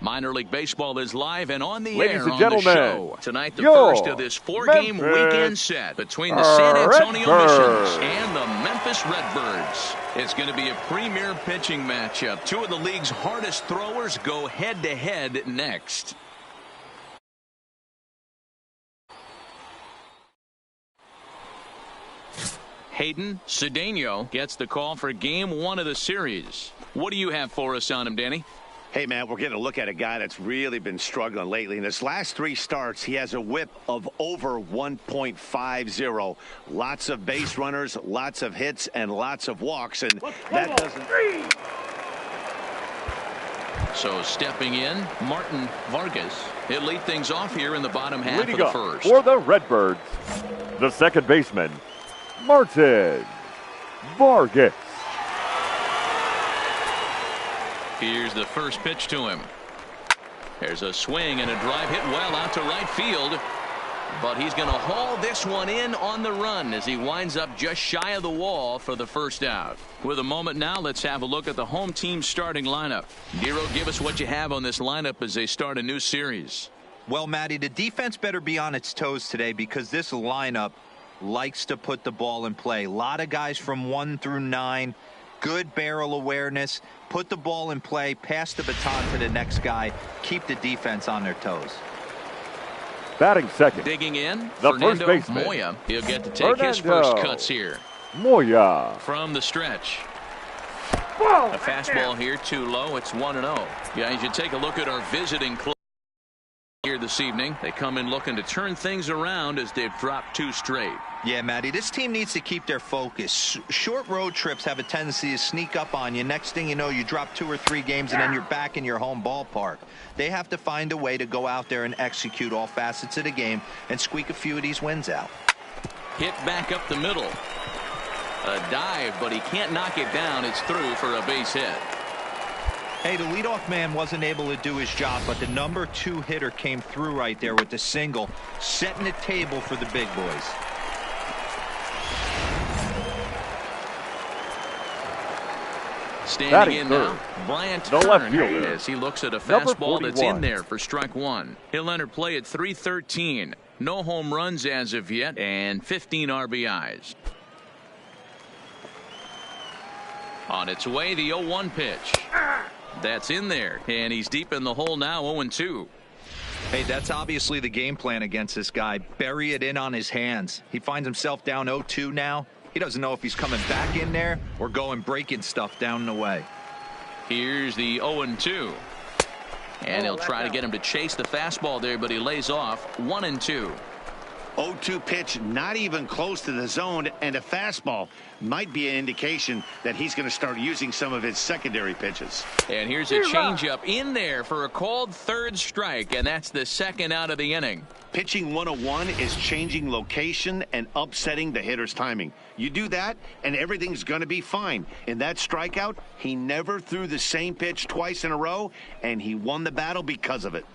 Minor League Baseball is live and on the Ladies air and on gentlemen, the show. Tonight, the first of this four-game weekend set between the San Antonio Missions and the Memphis Redbirds. It's going to be a premier pitching matchup. Two of the league's hardest throwers go head-to-head next. Hayden Cedeno gets the call for game one of the series. What do you have for us on him, Danny? Hey, man, we're getting a look at a guy that's really been struggling lately. In his last three starts, he has a whip of over 1.50. Lots of base runners, lots of hits, and lots of walks. And that doesn't... So stepping in, Martin Vargas. He'll lead things off here in the bottom half of the first. For the Redbirds, the second baseman, Martin Vargas. Here's the first pitch to him. There's a swing and a drive hit well out to right field. But he's going to haul this one in on the run as he winds up just shy of the wall for the first out. With a moment now, let's have a look at the home team starting lineup. Nero, give us what you have on this lineup as they start a new series. Well, Matty, the defense better be on its toes today because this lineup likes to put the ball in play. A lot of guys from 1 through 9. Good barrel awareness. Put the ball in play. Pass the baton to the next guy. Keep the defense on their toes. Batting second. Digging in, the Fernando first baseman, Moya. He'll get to take his first cuts here. Moya. From the stretch. A fastball here too low. It's 1-0. Yeah, you should take a look at our visiting club here this evening. They come in looking to turn things around as they've dropped 2 straight. Yeah, Matty, this team needs to keep their focus. Short road trips have a tendency to sneak up on you. Next thing you know, you drop 2 or 3 games and then you're back in your home ballpark. They have to find a way to go out there and execute all facets of the game and squeak a few of these wins out. Hit back up the middle. A dive, but he can't knock it down. It's through for a base hit. Hey, the leadoff man wasn't able to do his job, but the number 2 hitter came through right there with the single, setting the table for the big boys. Standing in now, Bryant Turn, as he looks at a fastball that's in there for strike 1. He'll enter play at 313. No home runs as of yet, and 15 RBIs. On its way, the 0-1 pitch. That's in there, and he's deep in the hole now, 0-2. Hey, that's obviously the game plan against this guy. Bury it in on his hands. He finds himself down 0-2 now. He doesn't know if he's coming back in there or going breaking stuff down the way. Here's the 0-2. And he'll try to get him to chase the fastball there, but he lays off 1-2. 0-2 pitch, not even close to the zone, and a fastball might be an indication that he's going to start using some of his secondary pitches. And here's a changeup in there for a called third strike, and that's the second out of the inning. Pitching 101 is changing location and upsetting the hitter's timing. You do that, and everything's going to be fine. In that strikeout, he never threw the same pitch twice in a row, and he won the battle because of it.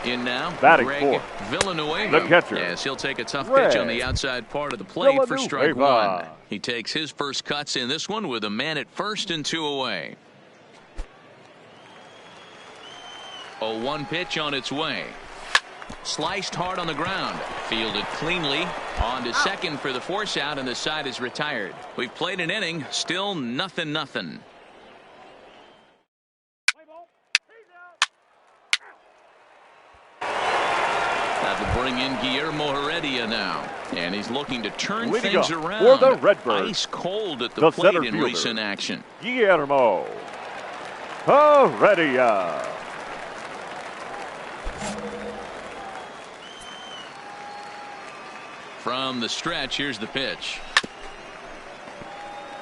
In now, batting Greg fourth, Villanueva. the catcher. Yes, he'll take a tough pitch on the outside part of the plate for strike 1. He takes his first cuts in this one with a man at first and 2 away. 0-1 pitch on its way. Sliced hard on the ground. Fielded cleanly. On to second for the force out, and the side is retired. We've played an inning. Still nothing. That will bring in Guillermo Heredia now. And he's looking to turn things around. For the Redbirds, ice cold at the plate in recent action. Guillermo Heredia. From the stretch, here's the pitch.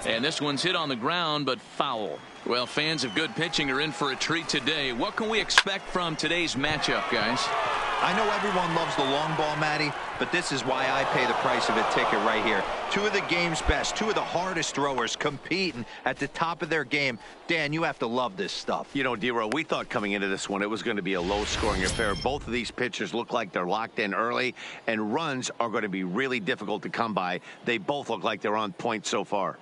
And this one's hit on the ground, but foul. Well, fans of good pitching are in for a treat today. What can we expect from today's matchup, guys? I know everyone loves the long ball, Matty, but this is why I pay the price of a ticket right here. Two of the game's best, two of the hardest throwers competing at the top of their game. Dan, you have to love this stuff. You know, D-Row, we thought coming into this one it was going to be a low-scoring affair. Both of these pitchers look like they're locked in early, and runs are going to be really difficult to come by. They both look like they're on point so far.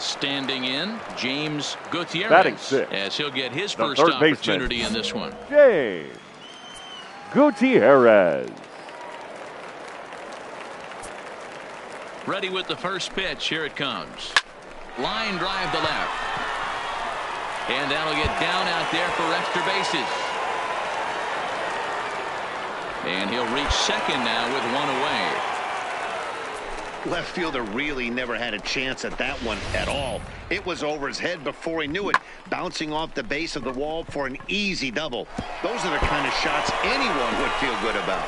Standing in, James Gutierrez, batting sixth, as he'll get his first opportunity in this one. James Gutierrez. Ready with the first pitch. Here it comes. Line drive to left. And that'll get down out there for extra bases. And he'll reach second now with one away. Left fielder really never had a chance at that one at all. It was over his head before he knew it, bouncing off the base of the wall for an easy double. Those are the kind of shots anyone would feel good about.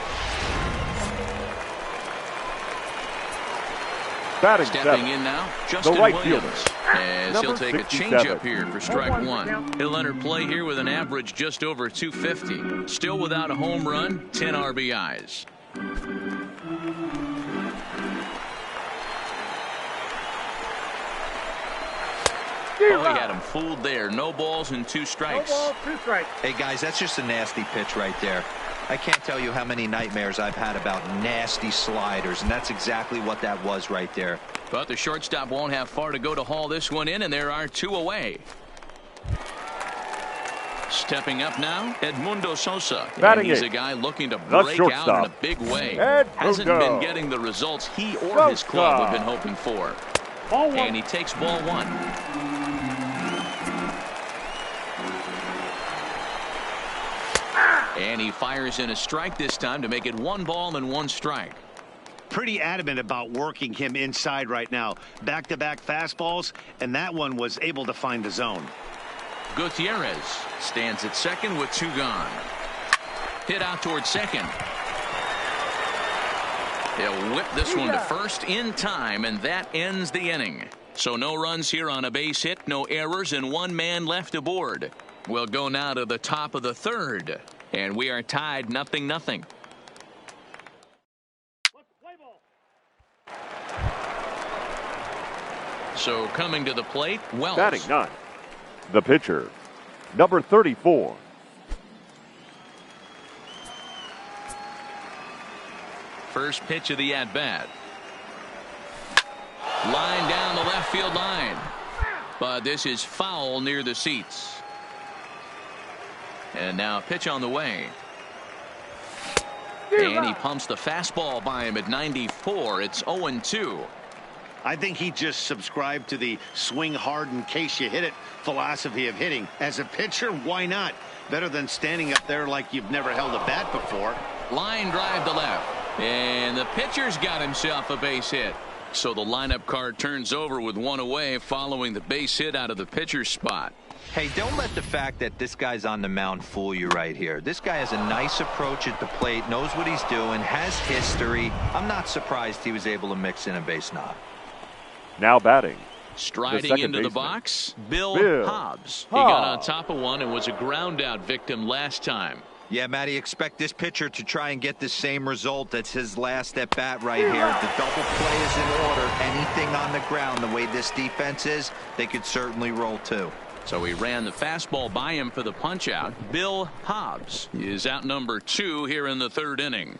Batting Stepping seven, in now, Justin right Williams, fielder, as he'll take 67. a changeup here for strike one. He'll enter play here with an average just over 250. Still without a home run, 10 RBIs. Oh, he had him fooled there. No balls and 2 strikes. Hey, guys, that's just a nasty pitch right there. I can't tell you how many nightmares I've had about nasty sliders, and that's exactly what that was right there. But the shortstop won't have far to go to haul this one in, and there are 2 away. Stepping up now, Edmundo Sosa. And he's a guy looking to break out in a big way. Hasn't been getting the results he or his club have been hoping for. And he takes ball 1. And he fires in a strike this time to make it 1 ball and 1 strike. Pretty adamant about working him inside right now. Back-to-back fastballs, and that one was able to find the zone. Gutierrez stands at second with 2 gone. Hit out towards second. He'll whip this one to first in time, and that ends the inning. So no runs here on a base hit, no errors, and 1 man left aboard. We'll go now to the top of the 3rd. And we are tied 0-0. So coming to the plate, Wells. Batting 9, the pitcher, number 34. First pitch of the at-bat. Line down the left field line. But this is foul near the seats. And now a pitch on the way. And he pumps the fastball by him at 94. It's 0-2. I think he just subscribed to the swing hard in case you hit it philosophy of hitting. As a pitcher, why not? Better than standing up there like you've never held a bat before. Line drive to left. And the pitcher's got himself a base hit. So the lineup card turns over with 1 away following the base hit out of the pitcher's spot. Hey, don't let the fact that this guy's on the mound fool you right here. This guy has a nice approach at the plate, knows what he's doing, has history. I'm not surprised he was able to mix in a base knock. Now batting, striding into the box, Bill Hobbs. He got on top of one and was a ground out victim last time. Yeah, Matty, expect this pitcher to try and get the same result. That's his last at bat right here. The double play is in order. Anything on the ground, the way this defense is, they could certainly roll too. So he ran the fastball by him for the punch out. Bill Hobbs is out number 2 here in the 3rd inning.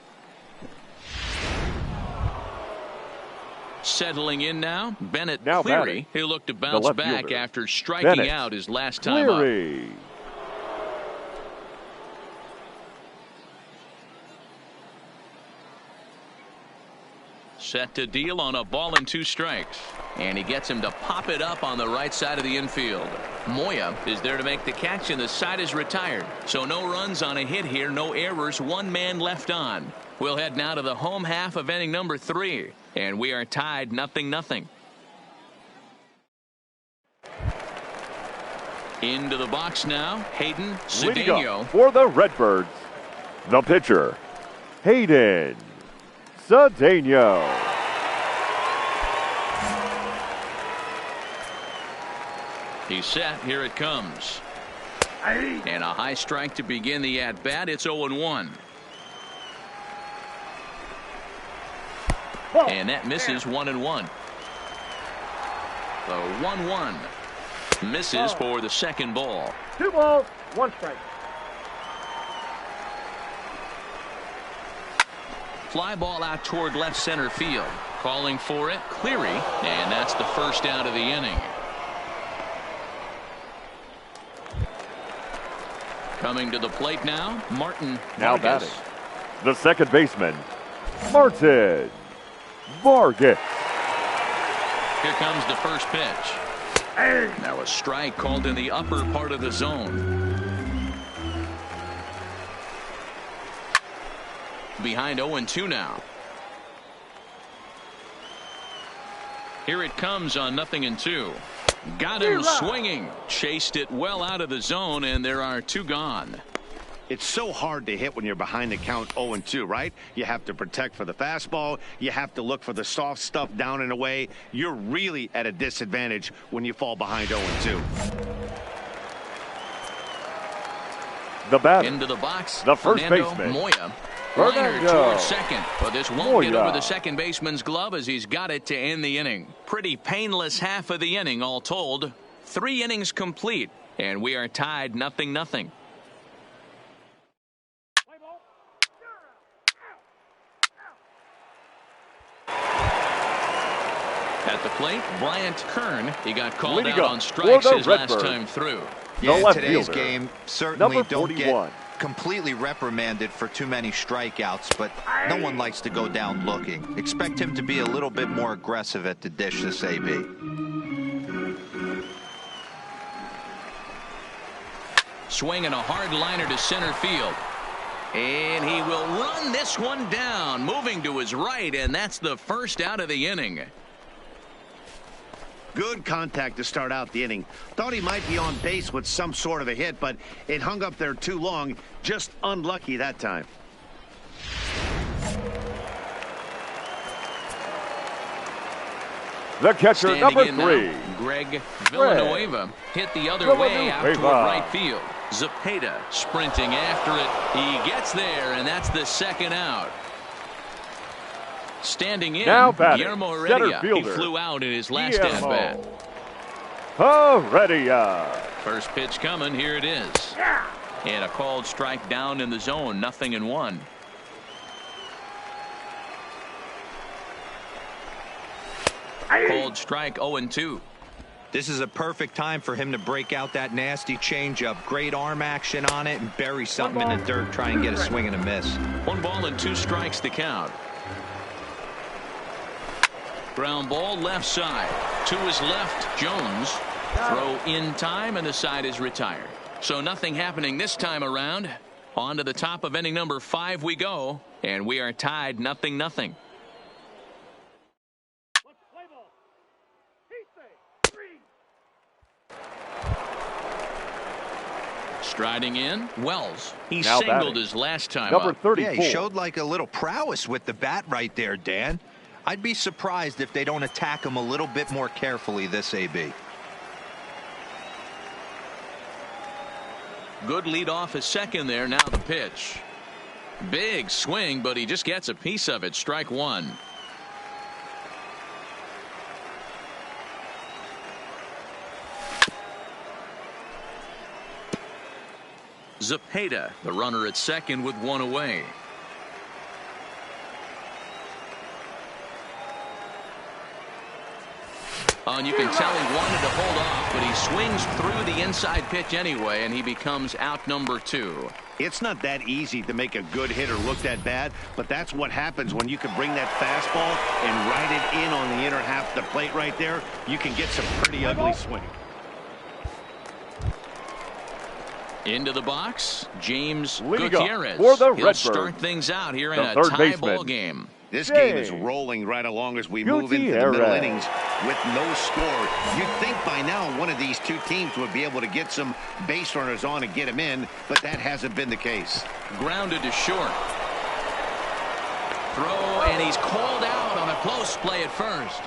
Settling in now, Bennett Now Cleary. batting, He'll look to bounce left back fielder, after striking Bennett out his last time up. Cleary. Set to deal on a ball and 2 strikes. And he gets him to pop it up on the right side of the infield. Moya is there to make the catch, and the side is retired. So no runs on a hit here, no errors, 1 man left on. We'll head now to the home half of inning number 3. And we are tied 0-0. Into the box now, Hayden Leading Cedeno. up for the Redbirds, the pitcher, Hayden Cedeno. He's set. Here it comes. And a high strike to begin the at-bat. It's 0-1. And that misses 1-1. The 1-1 misses for the second ball. 2 balls, 1 strike. Fly ball out toward left center field. Calling for it, Cleary, and that's the first out of the inning. Coming to the plate now, Martin Now Vargas. batting, the second baseman, Martin Vargas. Here comes the first pitch. Now a strike called in the upper part of the zone. Behind 0-2 now. Here it comes on 0-2. Got him swinging. Chased it well out of the zone, and there are 2 gone. It's so hard to hit when you're behind the count 0-2, right? You have to protect for the fastball. You have to look for the soft stuff down and away. You're really at a disadvantage when you fall behind 0-2. The batter, Into the box, the first Fernando baseman, Moya. Liner Fernando towards second, but this won't get Moya. over the second baseman's glove as he's got it to end the inning. Pretty painless half of the inning all told. 3 innings complete, and we are tied 0-0. At the plate, Bryant Kern. He got called Leading out up on strikes for the his last Redbirds, time through. the Yeah, left today's fielder, game certainly number don't 41. get completely reprimanded for too many strikeouts, but no one likes to go down looking. Expect him to be a little bit more aggressive at the dish this AB. Swinging a hard liner to center field. And he will run this one down, moving to his right, and that's the first out of the inning. Good contact to start out the inning. Thought he might be on base with some sort of a hit, but it hung up there too long. Just unlucky that time. The catcher, Standing number in 3, now, Greg Villanueva hit the other way out toward Villanueva. right field. Zepeda sprinting after it. He gets there, and that's the second out. Standing in, Now batting, Guillermo center Heredia. He fielder, flew out in his last at-bat. Heredia. First pitch coming. Here it is. And a called strike down in the zone. 0-1. Called strike 0-2. This is a perfect time for him to break out that nasty changeup. Great arm action on it and bury something in the dirt. Try and get a swing and a miss. 1 ball and 2 strikes to count. Ground ball left side. To his left, Jones. Throw in time, and the side is retired. So nothing happening this time around. On to the top of inning number 5 we go, and we are tied 0-0. Striding in, Wells. He Now singled batting, his last time number up. 34. Yeah, he showed like a little prowess with the bat right there, Dan. I'd be surprised if they don't attack him a little bit more carefully this AB. Good lead off his second there. Now the pitch. Big swing, but he just gets a piece of it. Strike 1. Zepeda, the runner at second with 1 away. And you can tell he wanted to hold off, but he swings through the inside pitch anyway, and he becomes out number 2. It's not that easy to make a good hitter look that bad, but that's what happens when you can bring that fastball and ride it in on the inner half of the plate right there. You can get some pretty ugly swing. Into the box, James Leading up Gutierrez. for the He'll Redbirds, start things out here in the a third tie baseman. ball game. This game is rolling right along as we move into the middle innings with no score. You'd think by now one of these two teams would be able to get some base runners on and get them in, but that hasn't been the case. Grounded to short. Throw, and he's called out on a close play at first.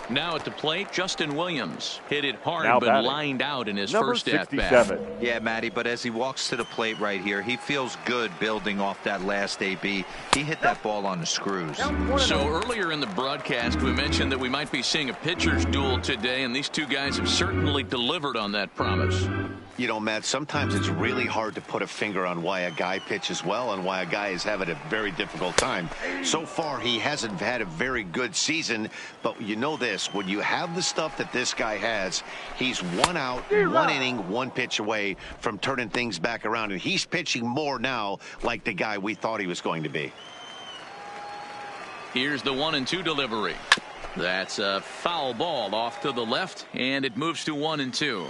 Now at the plate, Justin Williams hit it hard, Now but batting, lined out in his number first at 67. bat. Yeah, Matty, but as he walks to the plate right here, he feels good building off that last AB. He hit that ball on the screws. So earlier in the broadcast, we mentioned that we might be seeing a pitcher's duel today, and these two guys have certainly delivered on that promise. You know, Matt, sometimes it's really hard to put a finger on why a guy pitches well and why a guy is having a very difficult time. So far, he hasn't had a very good season, but you know this, when you have the stuff that this guy has, he's 1 out, 1 inning, 1 pitch away from turning things back around, and he's pitching more now like the guy we thought he was going to be. Here's the 1-2 delivery. That's a foul ball off to the left, and it moves to 1-2.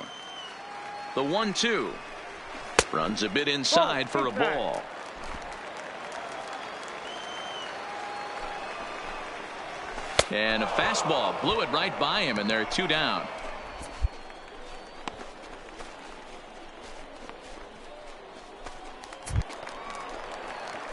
The 1-2 runs a bit inside for a ball. And a fastball blew it right by him, and they're 2 down.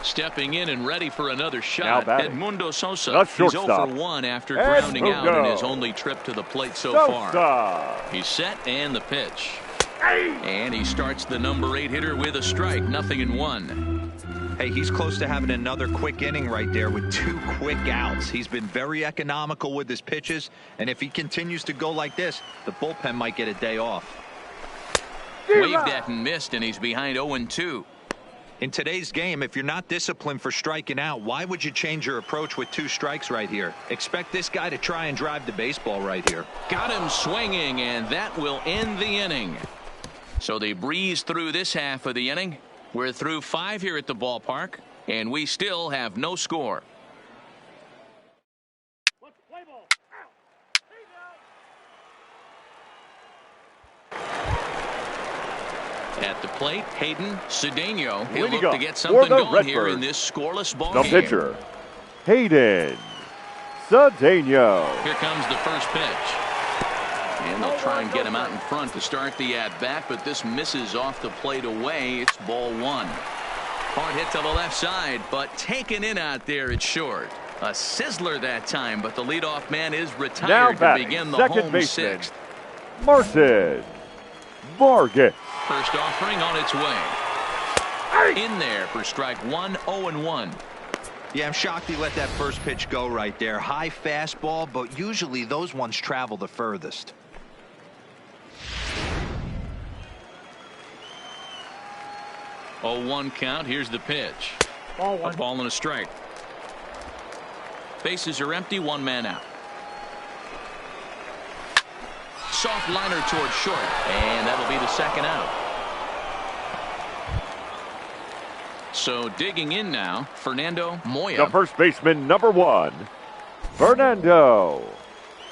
Stepping in and ready for another shot, Edmundo Sosa. He's 0 for 1 after grounding out in his only trip to the plate so far. He's set, and the pitch. And he starts the number 8 hitter with a strike, 0-1. Hey, he's close to having another quick inning right there with 2 quick outs. He's been very economical with his pitches, and if he continues to go like this, the bullpen might get a day off. Waved at and missed, and he's behind 0-2. In today's game, if you're not disciplined for striking out, why would you change your approach with 2 strikes right here? Expect this guy to try and drive the baseball right here. Got him swinging, and that will end the inning. So they breeze through this half of the inning. We're through 5 here at the ballpark, and we still have no score. At the plate, Hayden Cedeno. He'll look to get something going here in this scoreless ball game. The pitcher, Hayden Cedeno. Here comes the first pitch. And they'll try and get him out in front to start the at-bat, but this misses off the plate away. It's ball 1. Hard hit to the left side, but taken in out there at short. A sizzler that time, but the leadoff man is retired to begin the home 6th. Martin Vargas. First offering on its way. In there for strike 1, 0-1. Yeah, I'm shocked he let that first pitch go right there. High fastball, but usually those ones travel the furthest. 0-1 count. Here's the pitch. A ball and a strike. Bases are empty. 1 man out. Soft liner towards short, and that'll be the 2nd out. So digging in now, Fernando Moya. The first baseman, number 1, Fernando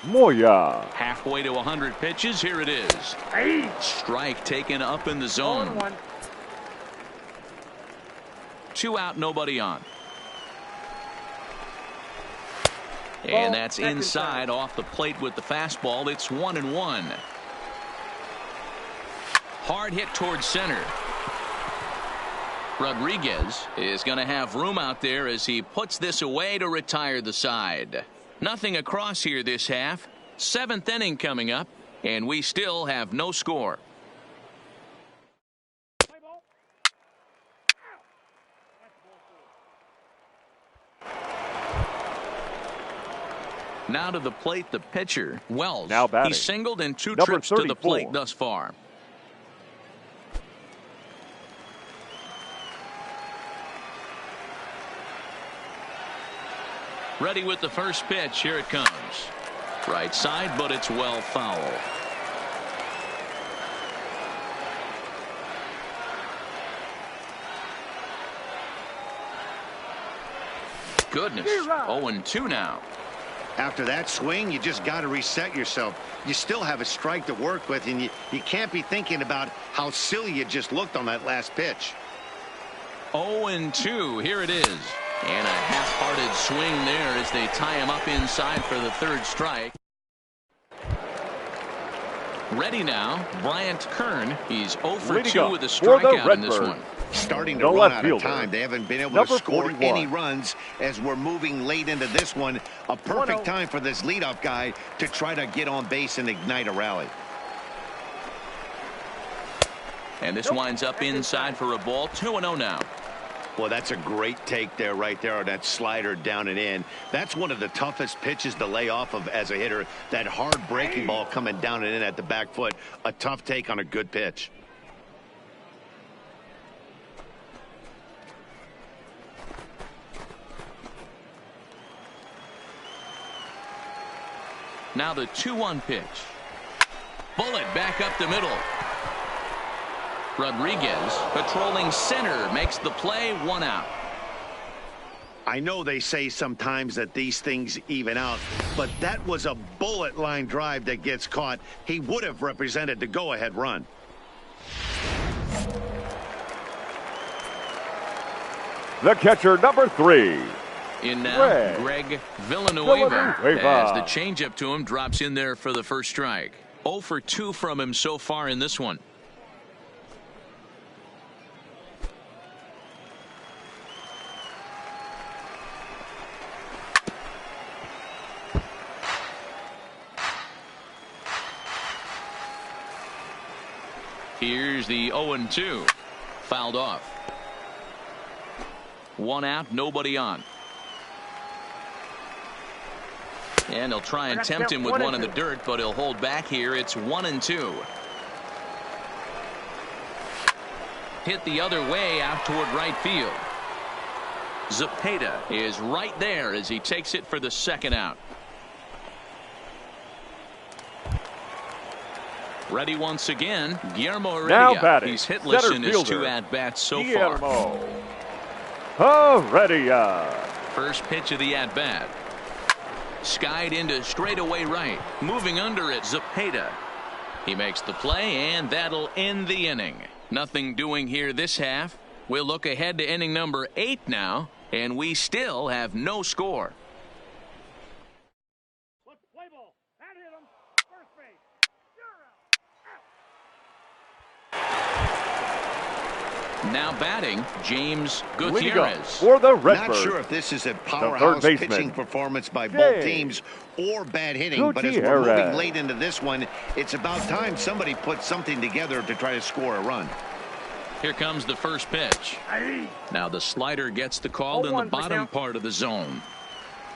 Moya. Halfway to 100 pitches. Here it is. Strike taken up in the zone. 2 out, nobody on. And that's inside off the plate with the fastball. It's 1-1. Hard hit towards center. Rodriguez is going to have room out there as he puts this away to retire the side. Nothing across here this half. 7th inning coming up, and we still have no score. Now to the plate, the pitcher, Wells. Now batting. He's singled in 2 Number trips 34. to the plate thus far. Ready with the first pitch. Here it comes. Right side, but it's well foul. Goodness. 0-2 now. After that swing, you just got to reset yourself. You still have a strike to work with, and you can't be thinking about how silly you just looked on that last pitch. 0-2. Here it is. And a half-hearted swing there as they tie him up inside for the third strike. Ready now, Bryant Kern. He's 0 for 2 with a strikeout in this one. Starting to run out of time. They haven't been able to score any runs as we're moving late into this one. A perfect time for this leadoff guy to try to get on base and ignite a rally. And this winds up inside for a ball. 2-0 now. Well, that's a great take there, right there, on that slider down and in. That's one of the toughest pitches to lay off of as a hitter. That hard breaking ball coming down and in at the back foot. A tough take on a good pitch. Now the 2-1 pitch. Bullet back up the middle. Rodriguez patrolling center makes the play. 1 out. I know they say sometimes that these things even out, but that was a bullet line drive that gets caught. He would have represented the go-ahead run. The catcher, number 3. In now, Greg Villanueva, as the changeup to him drops in there for the first strike. 0 for 2 from him so far in this one. Here's the 0-2. Fouled off. 1 out, nobody on. And he'll try and tempt him with one in the dirt, but he'll hold back here. It's 1-2. Hit the other way out toward right field. Zepeda is right there as he takes it for the second out. Ready once again, Guillermo Heredia. He's hitless in his 2 at-bats so far. Heredia. First pitch of the at-bat. Skied into straightaway right. Moving under it, Zepeda. He makes the play, and that'll end the inning. Nothing doing here this half. We'll look ahead to inning number 8 now, and we still have no score. Now batting, James Gutierrez. For the Redbirds. Not sure if this is a powerhouse pitching performance by both teams or bad hitting, but as we're moving late into this one, it's about time somebody puts something together to try to score a run. Here comes the first pitch. Now the slider gets the call in the bottom part of the zone.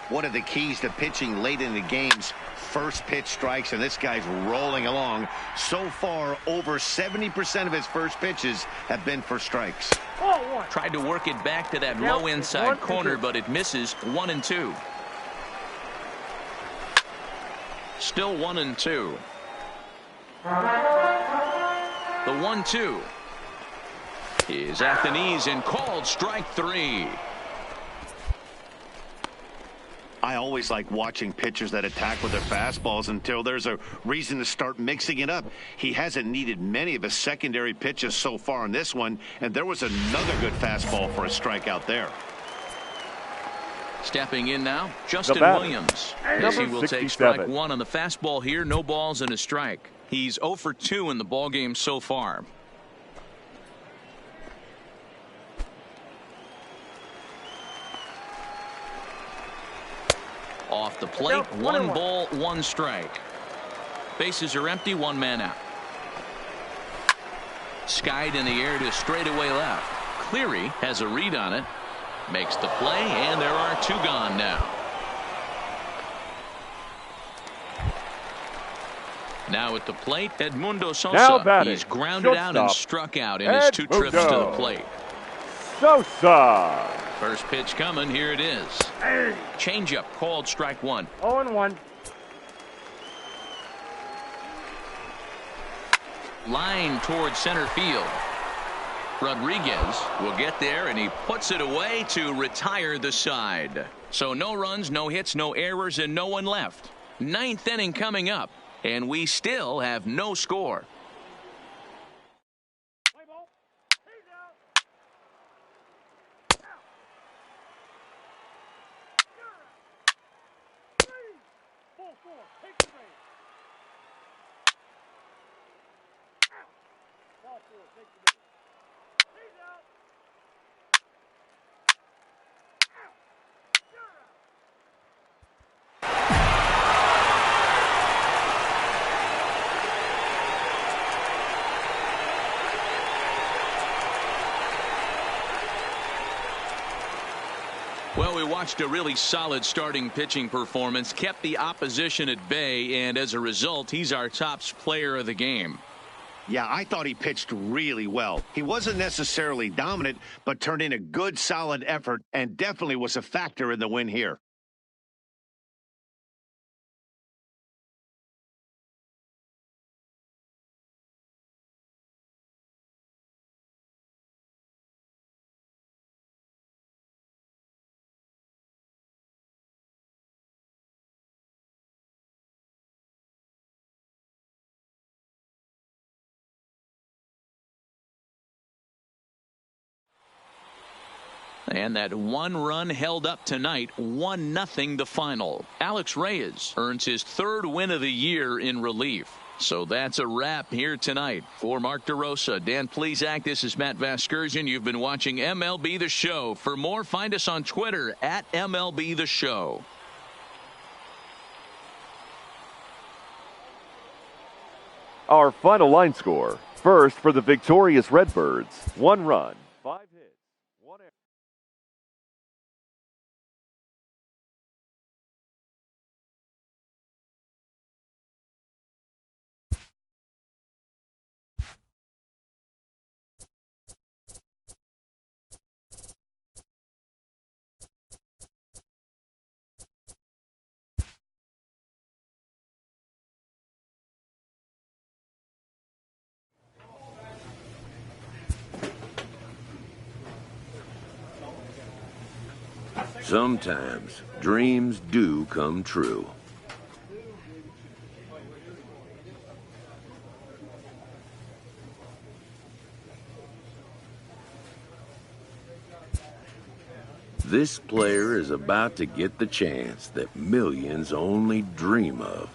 One of the keys to pitching late in the games, first pitch strikes, and this guy's rolling along. So far, over 70% of his first pitches have been for strikes. Tried to work it back to that low inside corner, but it misses. 1-2. Still 1-2. The 1-2 is at the knees and called strike 3. I always like watching pitchers that attack with their fastballs until there's a reason to start mixing it up. He hasn't needed many of his secondary pitches so far in this one, and there was another good fastball for a strikeout there. Stepping in now, Justin Williams. As he will take strike 1 on the fastball here. No balls and a strike. He's 0 for 2 in the ballgame so far. Off the plate, 1 ball, 1 strike. Bases are empty, 1 man out. Skied in the air to straightaway left. Cleary has a read on it. Makes the play, and there are 2 gone now. Now at the plate, Edmundo Sosa. He's grounded out and struck out in his 2 trips to the plate. Sosa. First pitch coming. Here it is. Changeup called strike 1. 0-1. Line towards center field. Rodriguez will get there, and he puts it away to retire the side. So no runs, no hits, no errors, and no one left. Ninth inning coming up, and we still have no score. Well, we watched a really solid starting pitching performance, kept the opposition at bay, and as a result, he's our top player of the game. Yeah, I thought he pitched really well. He wasn't necessarily dominant, but turned in a good, solid effort and definitely was a factor in the win here. And that one run held up tonight, 1-0 the final. Alex Reyes earns his third win of the year in relief. So that's a wrap here tonight. For Mark DeRosa, Dan Plesac, this is Matt Vasgersian. You've been watching MLB The Show. For more, find us on Twitter at MLB The Show. Our final line score. First for the victorious Redbirds. 1 run, 5 hits, 1 error. Sometimes dreams do come true. This player is about to get the chance that millions only dream of.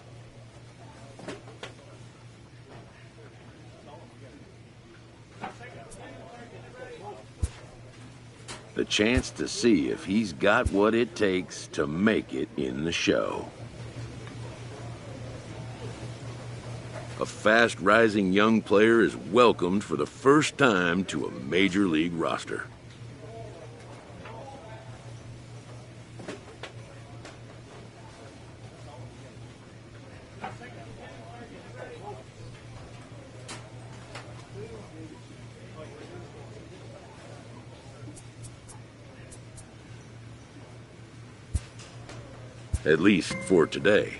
The chance to see if he's got what it takes to make it in the show. A fast-rising young player is welcomed for the first time to a major league roster. At least for today.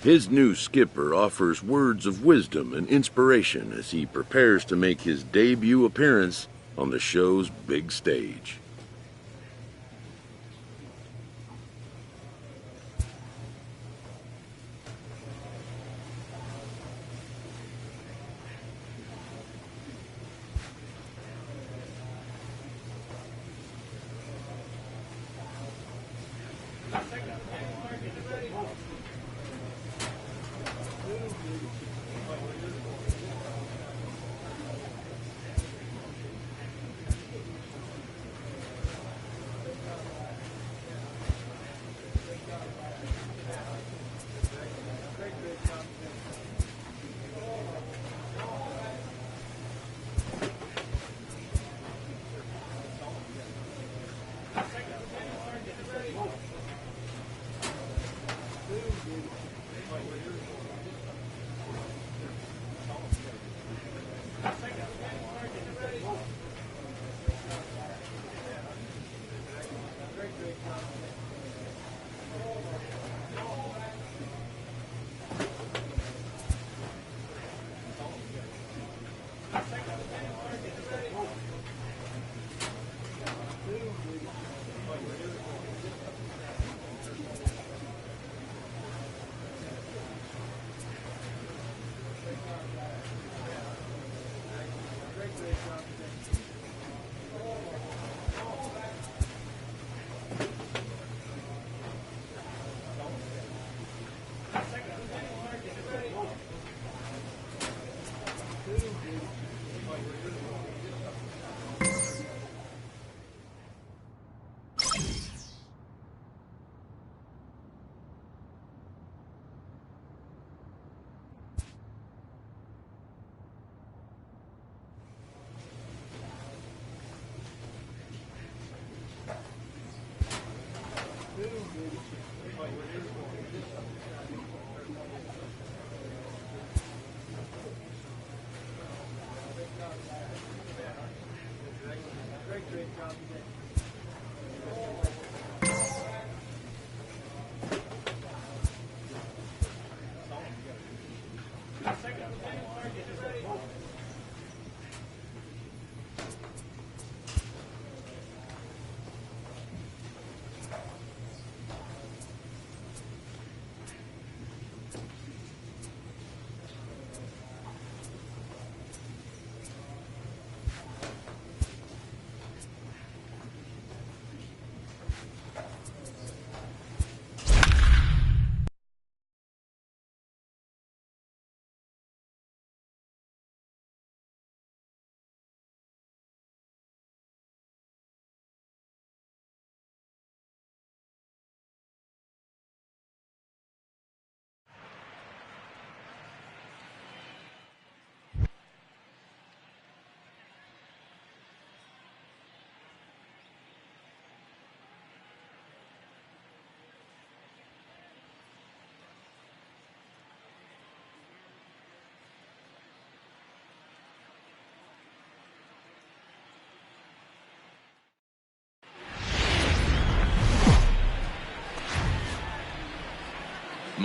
His new skipper offers words of wisdom and inspiration as he prepares to make his debut appearance on the show's big stage.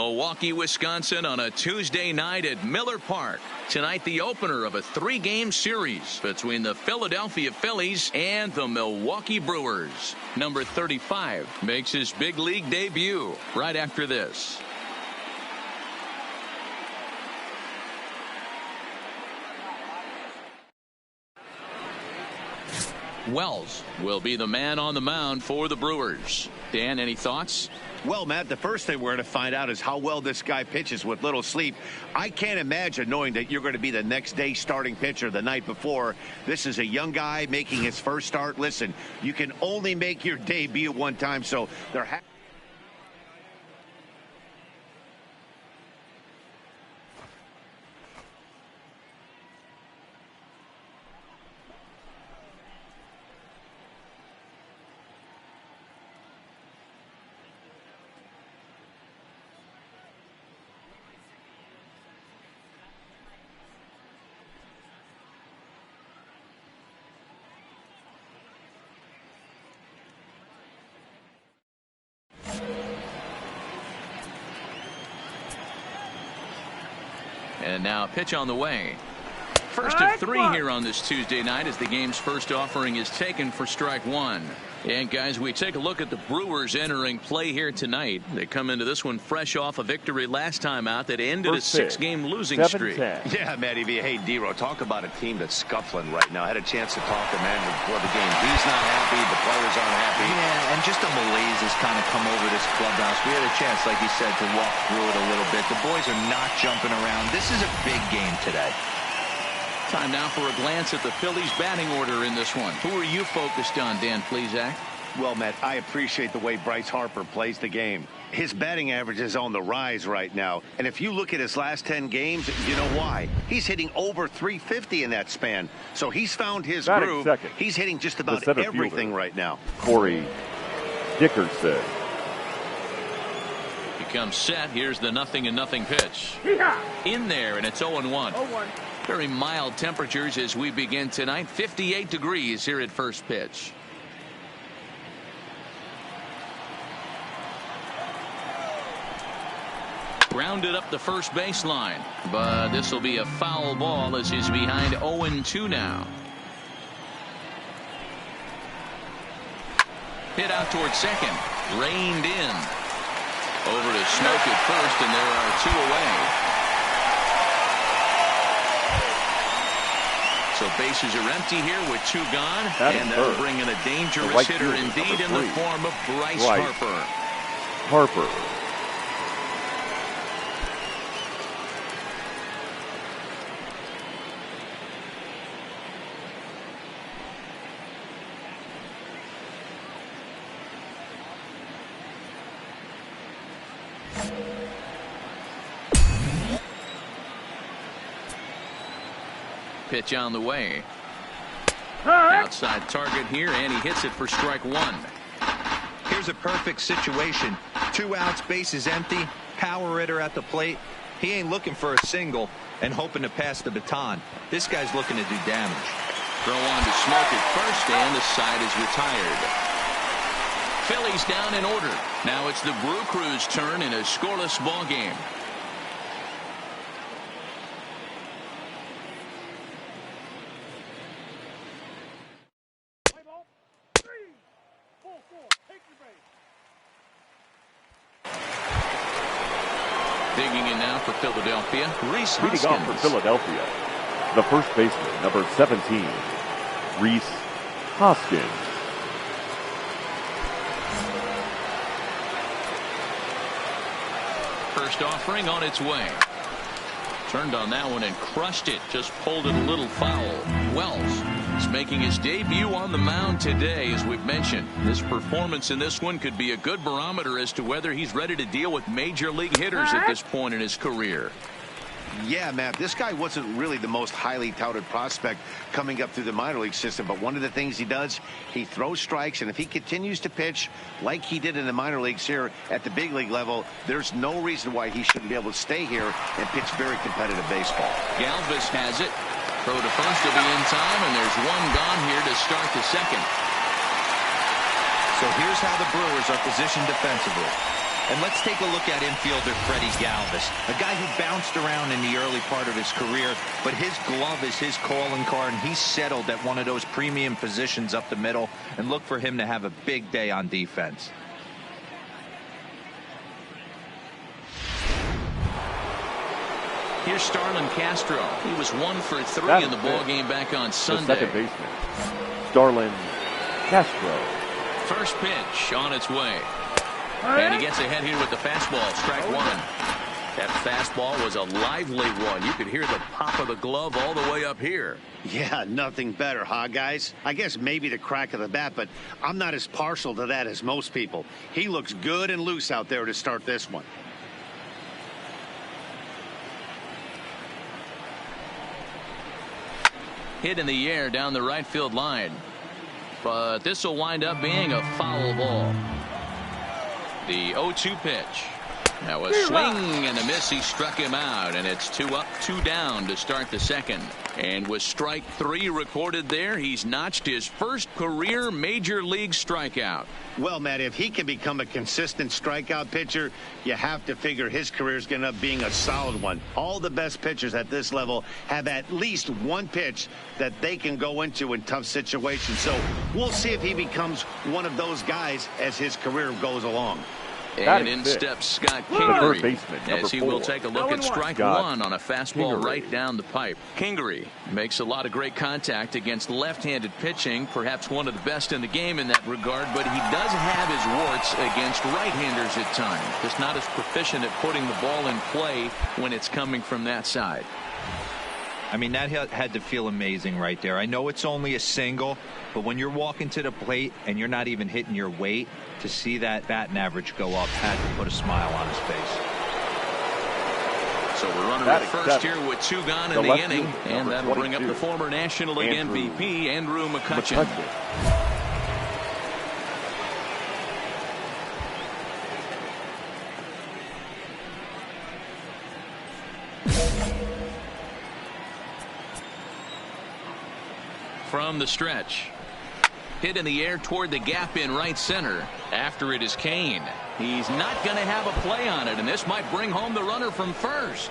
Milwaukee, Wisconsin on a Tuesday night at Miller Park. Tonight, the opener of a 3-game series between the Philadelphia Phillies and the Milwaukee Brewers. Number 35 makes his big league debut right after this. Wells will be the man on the mound for the Brewers. Dan, any thoughts? Well, Matt, the first thing we're going to find out is how well this guy pitches with little sleep. I can't imagine knowing that you're going to be the next day starting pitcher the night before. This is a young guy making his first start. Listen, you can only make your debut one time, so there has And now pitch on the way. First of 3 here on this Tuesday night as the game's first offering is taken for strike 1. And guys, we take a look at the Brewers entering play here tonight. They come into this one fresh off a victory last time out that ended a 6-game losing streak. Yeah, Matty V. Hey, D-Row, talk about a team that's scuffling right now. I had a chance to talk to manager before the game. He's not happy. The players aren't happy. Yeah, and just a malaise has kind of come over this clubhouse. We had a chance, like you said, to walk through it a little bit. The boys are not jumping around. This is a big game today. Time now for a glance at the Phillies batting order in this one. Who are you focused on, Dan Plesac? Well, Matt, I appreciate the way Bryce Harper plays the game. His batting average is on the rise right now. And if you look at his last 10 games, you know why. He's hitting over 350 in that span. So he's found his groove. Second. He's hitting just about everything right now. Corey Dickerson. He comes set. Here's the 0-0 pitch. In there, and it's 0-1. Very mild temperatures as we begin tonight. 58 degrees here at first pitch. Grounded up the first baseline, but this will be a foul ball as he's behind 0-2 now. Hit out towards second. Reined in. Over to Smoke at first, and there are 2 away. So bases are empty here with 2 gone. And that'll bring in a dangerous hitter indeed in the form of Bryce Harper. Pitch on the way. Outside target here, and he hits it for strike 1. Here's a perfect situation. 2 outs, bases empty, power hitter at the plate. He ain't looking for a single and hoping to pass the baton. This guy's looking to do damage. Throw on to Smoke at first, and the side is retired. Phillies down in order. Now it's the Brew Crew's turn in a scoreless ball game. Digging in now for Philadelphia, Rhys Hoskins. Leading off for Philadelphia, the first baseman, number 17, Rhys Hoskins. First offering on its way. Turned on that one and crushed it. Just pulled it a little foul. Wells is making his debut on the mound today, as we've mentioned. This performance in this one could be a good barometer as to whether he's ready to deal with major league hitters at this point in his career. Yeah, Matt, this guy wasn't really the most highly touted prospect coming up through the minor league system, but one of the things he does, he throws strikes, and if he continues to pitch like he did in the minor leagues here at the big league level, there's no reason why he shouldn't be able to stay here and pitch very competitive baseball. Galvis has it. Throw to first to be in time, and there's 1 gone here to start the second. So here's how the Brewers are positioned defensively. And let's take a look at infielder Freddie Galvis, a guy who bounced around in the early part of his career, but his glove is his calling card, and he's settled at one of those premium positions up the middle, and look for him to have a big day on defense. Here's Starlin Castro. He was 1 for 3 in the ball game back on Sunday. The second baseman, Starlin Castro. First pitch on its way. And he gets ahead here with the fastball, strike 1. That fastball was a lively one. You could hear the pop of the glove all the way up here. Yeah, nothing better, huh, guys? I guess maybe the crack of the bat, but I'm not as partial to that as most people. He looks good and loose out there to start this one. Hit in the air down the right field line. But this will wind up being a foul ball. The 0-2 pitch. Now a swing and a miss. He struck him out, and it's 2 up, 2 down to start the second. And with strike 3 recorded there, he's notched his first career major league strikeout. Well, Matt, if he can become a consistent strikeout pitcher, you have to figure his career is going to end up being a solid one. All the best pitchers at this level have at least one pitch that they can go into in tough situations. So we'll see if he becomes one of those guys as his career goes along. And in steps Scott Kingery, as he will take a look at strike 1 on a fastball right down the pipe. Kingery makes a lot of great contact against left-handed pitching, perhaps one of the best in the game in that regard, but he does have his warts against right-handers at times. Just not as proficient at putting the ball in play when it's coming from that side. I mean, that had to feel amazing right there. I know it's only a single, but when you're walking to the plate and you're not even hitting your weight, to see that batting average go up had to put a smile on his face. So we're running at first here with 2 gone in the inning, and that'll bring up the former National League MVP, Andrew McCutchen. From the stretch. Hit in the air toward the gap in right center. After it is Kane. He's not going to have a play on it, and this might bring home the runner from first.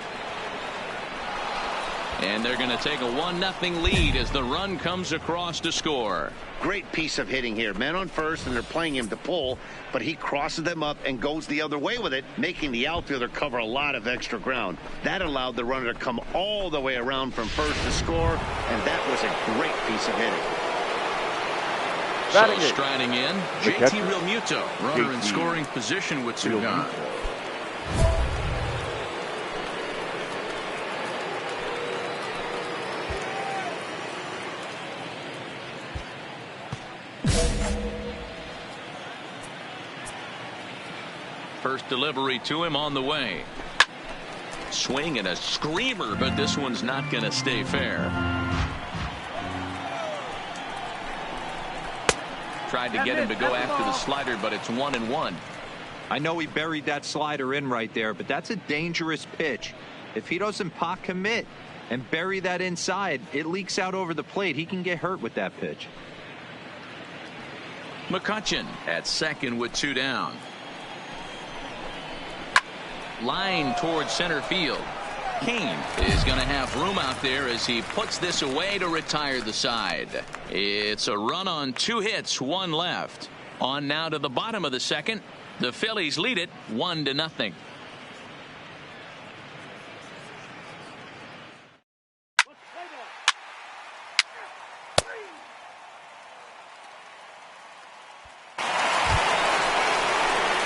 And they're going to take a 1-0 lead as the run comes across to score. Great piece of hitting here. Men on first, and they're playing him to pull, but he crosses them up and goes the other way with it, making the outfielder cover a lot of extra ground. That allowed the runner to come all the way around from first to score, and that was a great piece of hitting. So striding in, JT Realmuto, runner in scoring position with two gone. First delivery to him on the way. Swing and a screamer, but this one's not going to stay fair. Tried to get him to go after the slider, but it's 1-1. I know he buried that slider in right there, but that's a dangerous pitch. If he doesn't pot commit and bury that inside, it leaks out over the plate. He can get hurt with that pitch. McCutchen at second with two down. Line towards center field. Kane is going to have room out there as he puts this away to retire the side. It's a run on 2 hits, 1 left. On now to the bottom of the second. The Phillies lead it 1-0.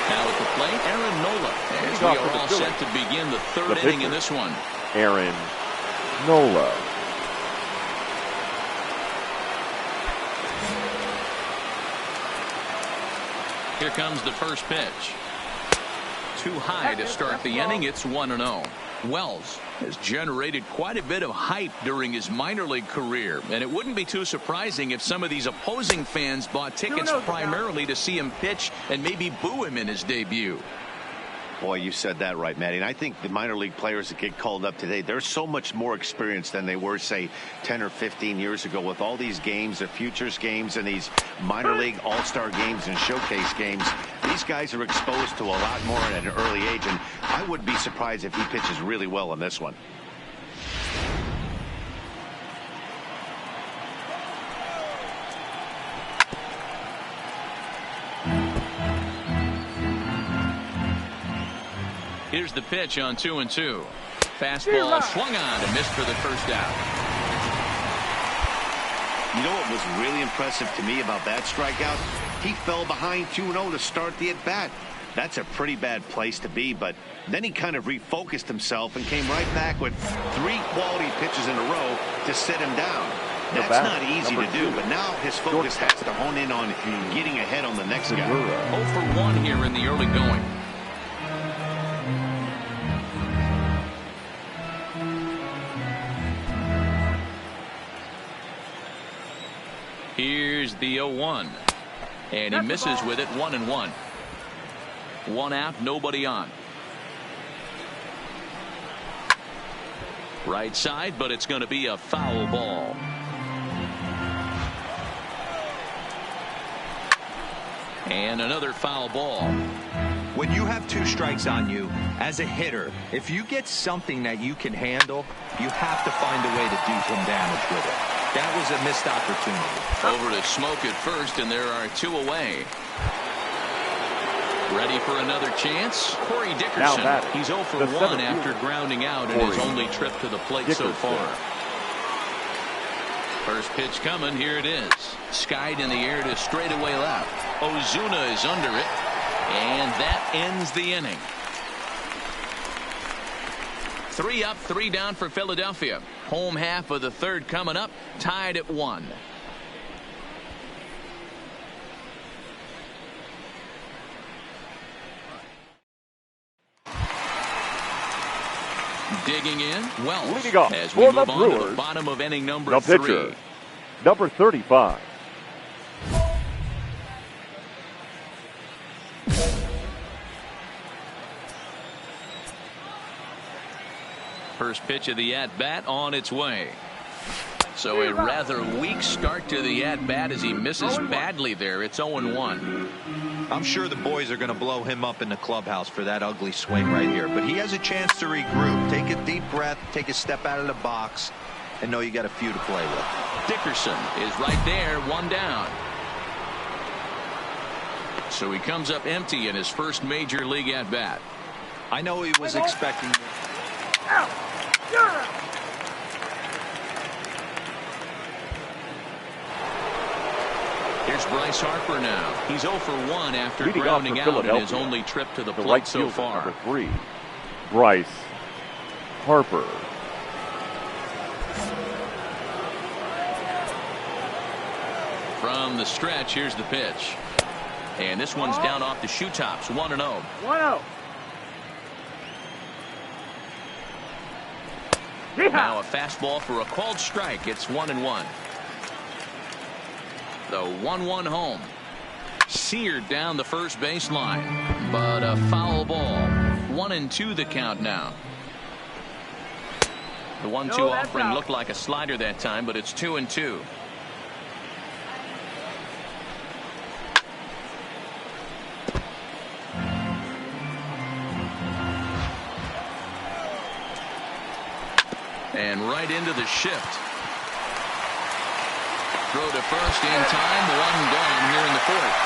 Now at the plate, Aaron Nola. As we are all set to begin the third inning in this one. Aaron Nola. Here comes the first pitch. Too high to start the inning. It's 1-0. Wells has generated quite a bit of hype during his minor league career, and it wouldn't be too surprising if some of these opposing fans bought tickets primarily to see him pitch and maybe boo him in his debut. Boy, you said that right, Matty. And I think the minor league players that get called up today, they're so much more experienced than they were, say, 10 or 15 years ago with all these games, the futures games and these minor league all-star games and showcase games. These guys are exposed to a lot more at an early age, and I wouldn't be surprised if he pitches really well in this one. Here's the pitch on 2-2. Fastball swung on and missed for the first out. You know what was really impressive to me about that strikeout? He fell behind 2-0 to start the at-bat. That's a pretty bad place to be, but then he kind of refocused himself and came right back with 3 quality pitches in a row to sit him down. That's not easy to do, but now his focus has to hone in on getting ahead on the next guy. 0 for 1 here in the early going. Here's the 0-1. And he misses with it. 1-1. 1 out, nobody on. Right side, but it's going to be a foul ball. And another foul ball. When you have 2 strikes on you, as a hitter, if you get something that you can handle, you have to find a way to do some damage with it. That was a missed opportunity. Over to Smoke at first, and there are 2 away. Ready for another chance? Corey Dickerson. He's 0 for 1 after grounding out in his only trip to the plate so far. First pitch coming. Here it is. Skied in the air to straightaway left. Ozuna is under it. And that ends the inning. 3 up, 3 down for Philadelphia. Home half of the third coming up, tied at 1. Digging in, Wells, leading off as we for move the on Brewers, to the bottom of inning number the 3. pitcher, number 35. First pitch of the at-bat on its way. So a rather weak start to the at-bat as he misses badly there. It's 0-1. I'm sure the boys are going to blow him up in the clubhouse for that ugly swing right here. But he has a chance to regroup. Take a deep breath. Take a step out of the box. and know you got a few to play with. Dickerson is right there, one down. So he comes up empty in his first major league at bat. I know he was expecting. Here's Bryce Harper now. He's 0 for 1 after Leading grounding off for out in his only trip to the plate right so fielder, far. number 3, Bryce Harper. From the stretch, here's the pitch. And this one's down off the shoe tops, 1-0. 1-0. Now a fastball for a called strike. It's 1-1. The 1-1 home. Seared down the first baseline, but a foul ball. 1-2 the count now. The 1-2 offering looked like a slider that time, but it's 2-2. And right into the shift. Throw to first in time. One gone here in the fourth.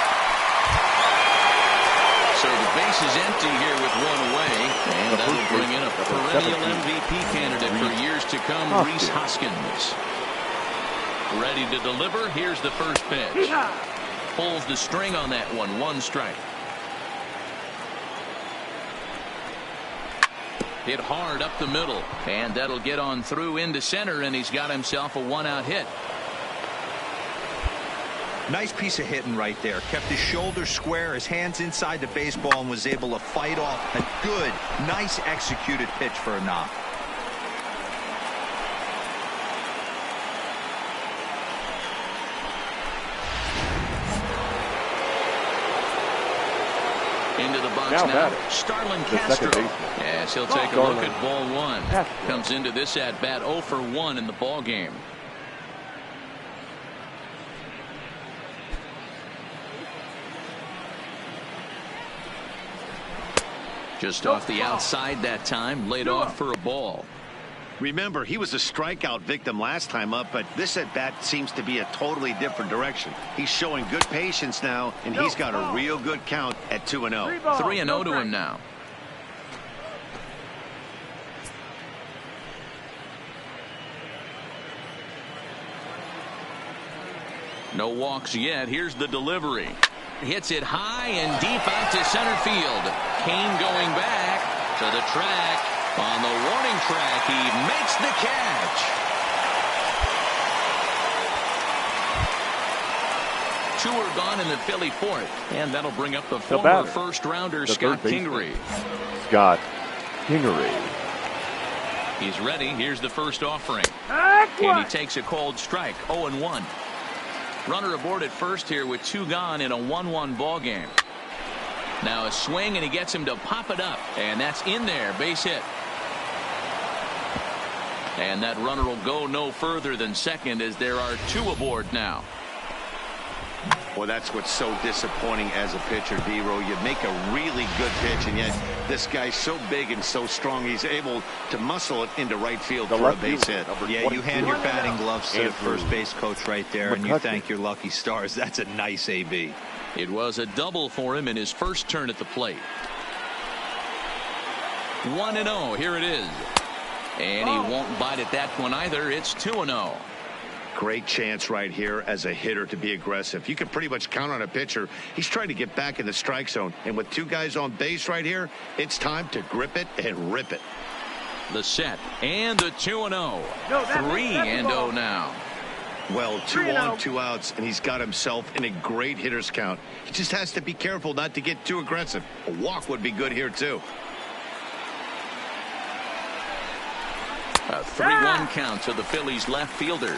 So the base is empty here with one away. And that'll bring in a perennial MVP candidate for years to come, Rhys Hoskins. Ready to deliver. Here's the first pitch. Pulls the string on that one. One strike. Hit hard up the middle. And that'll get on through into center, and he's got himself a one-out hit. Nice piece of hitting right there. Kept his shoulders square, his hands inside the baseball, and was able to fight off a good, nice executed pitch for a knock. Into the box now. Starlin Castro. Yes, he'll take a look at ball one. Comes into this at bat 0 for 1 in the ball game. Just off the outside that time, laid off for a ball. Remember, he was a strikeout victim last time up, but this at bat seems to be a totally different direction. He's showing good patience now, and he's got a real good count at 2-0. 3-0 to him now. No walks yet. Here's the delivery. Hits it high and deep out to center field. Kane going back to the track. On the warning track, he makes the catch. Two are gone in the Philly fourth, and that'll bring up the former first-rounder Scott Kingery. Scott Kingery. He's ready. Here's the first offering. And he takes a cold strike, 0-1. Runner aboard at first here with 2 gone in a 1-1 ball game. Now a swing, and he gets him to pop it up, and that's in there. Base hit. And that runner will go no further than second, as there are 2 aboard now. Well, that's what's so disappointing as a pitcher, D-Row. You make a really good pitch, and yet this guy's so big and so strong, he's able to muscle it into right field for a base hit. Yeah, you hand your batting gloves to the first base coach right there, and you thank your lucky stars. That's a nice AB. It was a double for him in his first turn at the plate. 1-0. Here it is. And he won't bite at that one either. It's 2-0. Great chance right here as a hitter to be aggressive. You can pretty much count on a pitcher. He's trying to get back in the strike zone. And with 2 guys on base right here, it's time to grip it and rip it. The set and the 2-0. 3-0 now. Well, 2 on, 2 outs, and he's got himself in a great hitter's count. He just has to be careful not to get too aggressive. A walk would be good here, too. A 3-1 count to the Phillies left fielder.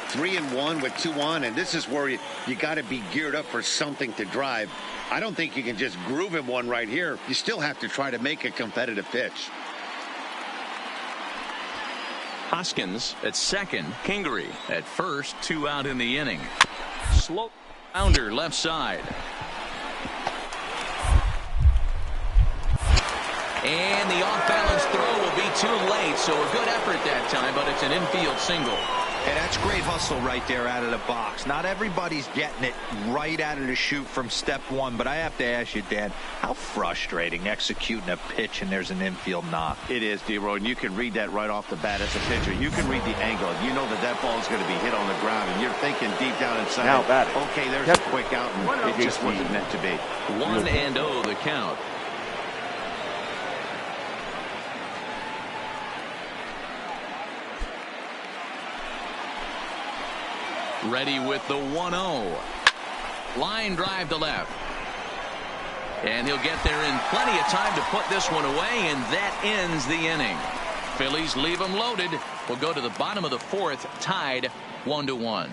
3-1 with 2 on, and this is where you got to be geared up for something to drive. I don't think you can just groove him one right here. You still have to try to make a competitive pitch. Hoskins at second. Kingery at first. 2 out in the inning. Slow bounder left side. And the off-balance throw will be too late. plate, so a good effort that time, but it's an infield single. And that's great hustle right there out of the box. Not everybody's getting it right out of the chute from step one, but I have to ask you, Dan, how frustrating executing a pitch and there's an infield knock. It is, D-Roy, and you can read that right off the bat as a pitcher. You can read the angle. You know that that ball is going to be hit on the ground, and you're thinking deep down inside, now batting. okay, there's a quick out, and it just wasn't meant to be. 1-0 the count. Ready with the 1-0. Line drive to left. And he'll get there in plenty of time to put this one away, and that ends the inning. Phillies leave them loaded. We'll go to the bottom of the fourth, tied 1-1.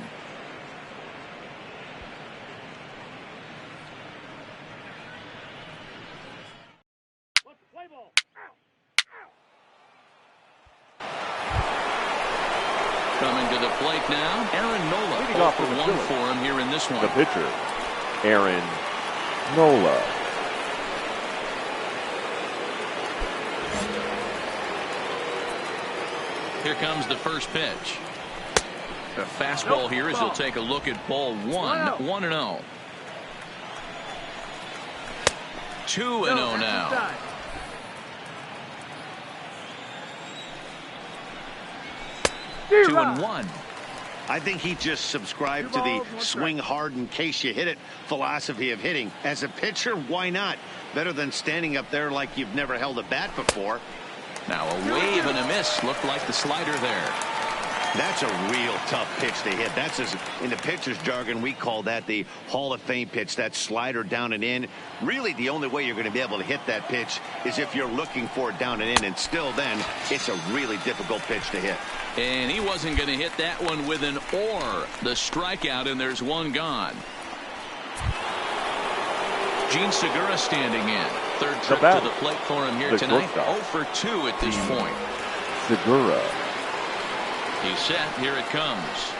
Coming to the plate now, Aaron Nola. Leading off for one for him here in this one. The pitcher, Aaron Nola. Here comes the first pitch. A fastball here as he'll take a look at ball one. 1-0. 2-0 now. Two and one. I think he just subscribed to the swing hard in case you hit it philosophy of hitting. As a pitcher, why not? Better than standing up there like you've never held a bat before. Now a wave and a miss. Looked like the slider there. That's a real tough pitch to hit. That's, in the pitcher's jargon, we call that the Hall of Fame pitch. That slider down and in. Really, the only way you're going to be able to hit that pitch is if you're looking for it down and in. And still then, it's a really difficult pitch to hit. And he wasn't going to hit that one with an or. The strikeout, and there's one gone. Gene Segura standing in. Third trip to the plate for him here tonight. 0 for 2 at this point. Segura. He's set. Here it comes.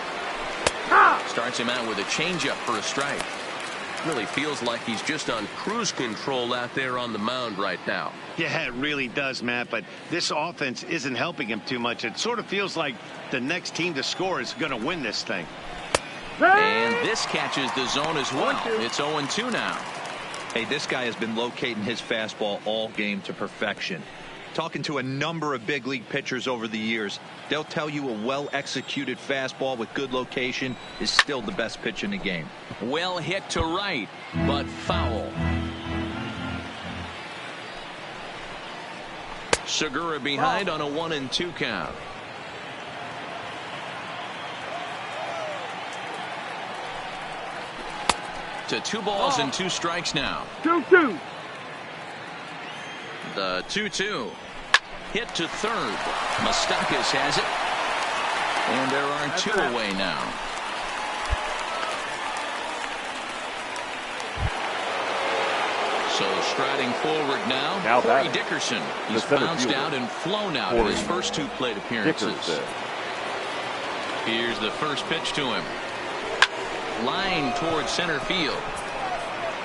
Starts him out with a changeup for a strike. Really feels like he's just on cruise control out there on the mound right now. Yeah, it really does, Matt, but this offense isn't helping him too much. It sort of feels like the next team to score is going to win this thing. And this catches the zone as well. It's 0-2 now. Hey, this guy has been locating his fastball all game to perfection. Talking to a number of big league pitchers over the years, they'll tell you a well-executed fastball with good location is still the best pitch in the game. Well hit to right, but foul. Segura behind on a 1-2 count. To 2 balls and 2 strikes now. 2-2. The 2-2. Hit to third. Moustakas has it. And there are 2 away now. So striding forward now Corey Dickerson. He's bounced out and flown out in his first 2 plate appearances. Here's the first pitch to him. Line towards center field.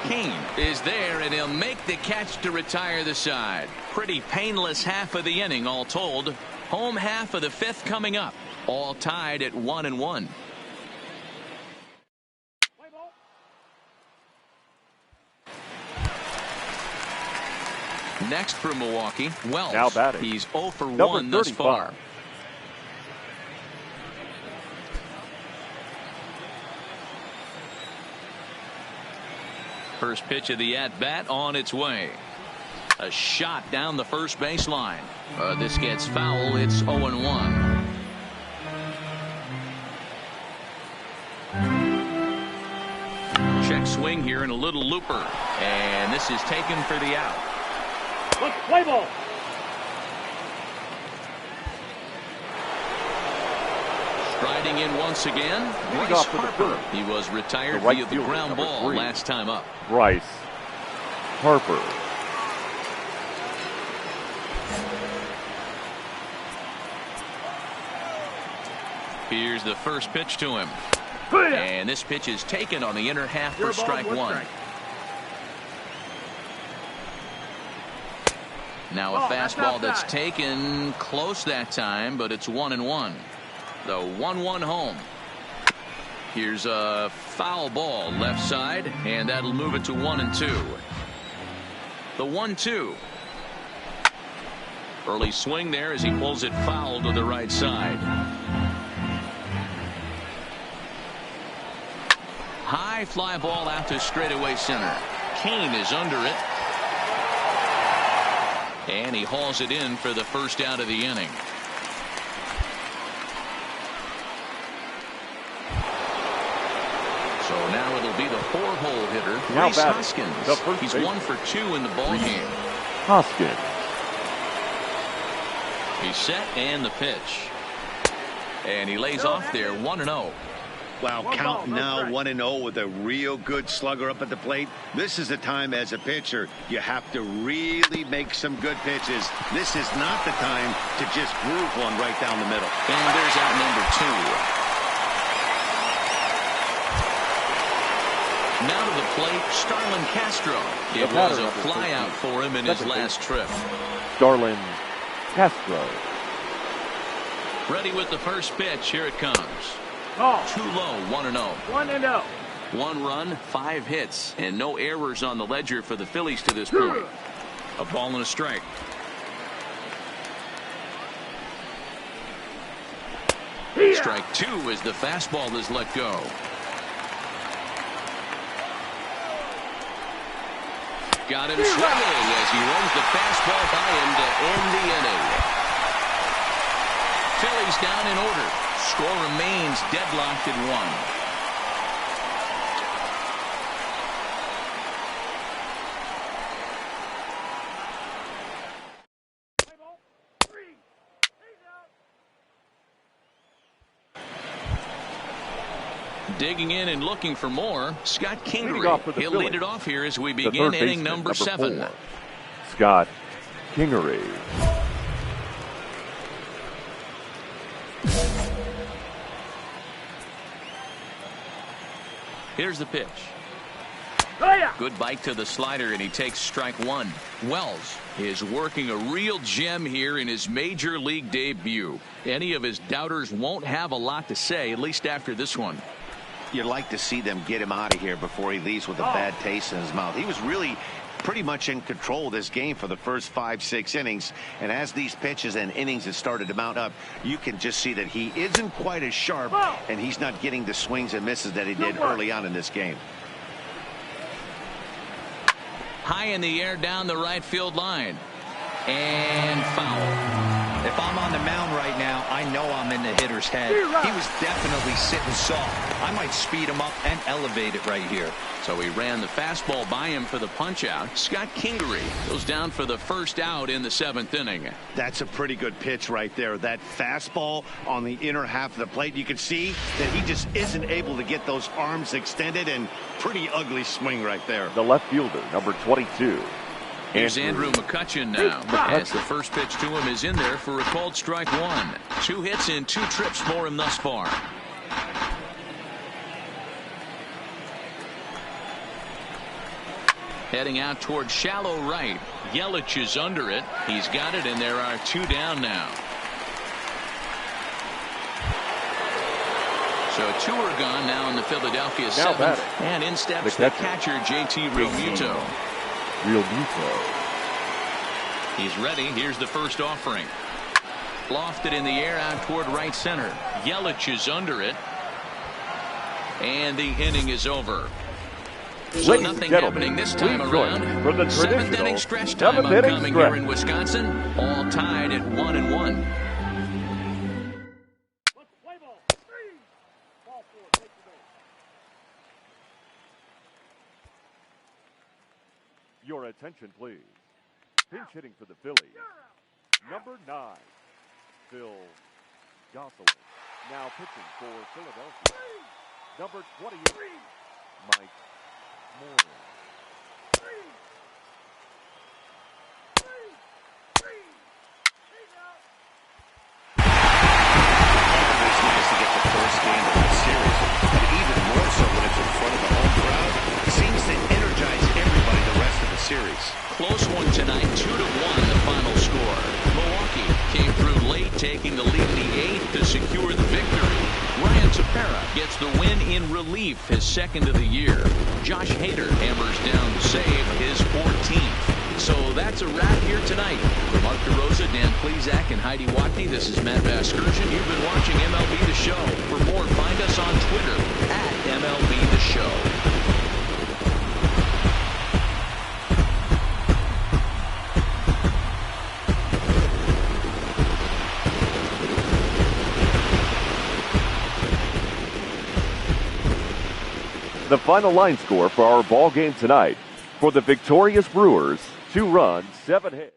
Kane is there, and he'll make the catch to retire the side. Pretty painless half of the inning, all told. Home half of the 5th coming up. All tied at 1-1. Next for Milwaukee, Wells. Now batting. He's 0 for 1 thus far. First pitch of the at-bat on its way. A shot down the first baseline. This gets foul. It's 0-1. Check swing here and a little looper. And this is taken for the out. Play ball. Striding in once again, Bryce Harper. He was retired via the ground ball last time up. Bryce Harper. Here's the first pitch to him. And this pitch is taken on the inner half for strike 1. Now a fastball that's taken close that time, but it's 1-1. The 1-1 home. Here's a foul ball left side, and that'll move it to 1-2. The 1-2. Early swing there as he pulls it foul to the right side. High fly ball out to straightaway center. Kane is under it. And he hauls it in for the first out of the inning. So now it'll be the 4-hole hitter, Rhys Hoskins. He's 1 for 2 in the ball game. Hoskins. He's set and the pitch. And he lays off there 1-0. Wow, count now 1-0 with a real good slugger up at the plate. This is the time as a pitcher you have to really make some good pitches. This is not the time to just groove one right down the middle. And there's out number 2. Now to the plate, Starlin Castro. It was a fly out for him in his last trip. Starlin Castro. Ready with the first pitch. Here it comes. Too low, 1-0. 1-0. 1 run, 5 hits, and no errors on the ledger for the Phillies to this point. A ball and a strike. Strike 2 as the fastball is let go. Got him swinging as he runs the fastball by him to end the inning. Phillies down in order. Score remains deadlocked at 1. Digging in and looking for more, Scott Kingery. He'll lead it off here as we begin inning number 7. 4. Scott Kingery. Here's the pitch. Good bite to the slider, and he takes strike 1. Wells is working a real gem here in his major league debut. Any of his doubters won't have a lot to say, at least after this one. You'd like to see them get him out of here before he leaves with a bad taste in his mouth. He was really pretty much in control of this game for the first 5-6 innings, and as these pitches and innings have started to mount up, you can just see that he isn't quite as sharp, and he's not getting the swings and misses that he did early on in this game. High in the air down the right field line, and foul. If I'm on the mound right now, I know I'm in the hitter's head. He was definitely sitting soft. I might speed him up and elevate it right here. So he ran the fastball by him for the punch out. Scott Kingery goes down for the first out in the 7th inning. That's a pretty good pitch right there. That fastball on the inner half of the plate. You can see that he just isn't able to get those arms extended, and pretty ugly swing right there. The left fielder, number 22. Here's Andrew McCutchen now, as the first pitch to him is in there for a called strike 1. 2 hits and 2 trips for him thus far. Heading out toward shallow right. Yelich is under it. He's got it, and there are 2 down now. So 2 are gone now in the Philadelphia 7th. And in steps the catcher, JT Realmuto. He's ready. Here's the first offering. Lofted in the air out toward right center. Yelich is under it. And the inning is over. So nothing happening this time around. For the 7th inning stretch time upcoming here in Wisconsin. All tied at 1-1. Your attention, please. Pinch hitting for the Phillies. Number 9, Phil Gosselin. Now pitching for Philadelphia. Number 28, Mike Moore. It's nice to get the first game of the series, but even more so when it's in front of the home crowd. It seems to energize everybody the rest of the series. series. Close one tonight, 2-1 the final score. Milwaukee came through late, taking the lead in the 8th to secure the victory. Ryan Tepera gets the win in relief, his 2nd of the year. Josh Hader hammers down the save, his 14th. So that's a wrap here tonight. For Mark DeRosa, Dan Plesac, and Heidi Watney, this is Matt Vasgersian. You've been watching MLB The Show. For more, find us on Twitter at MLB The Show. The final line score for our ball game tonight. For the victorious Brewers, 2 runs, 7 hits.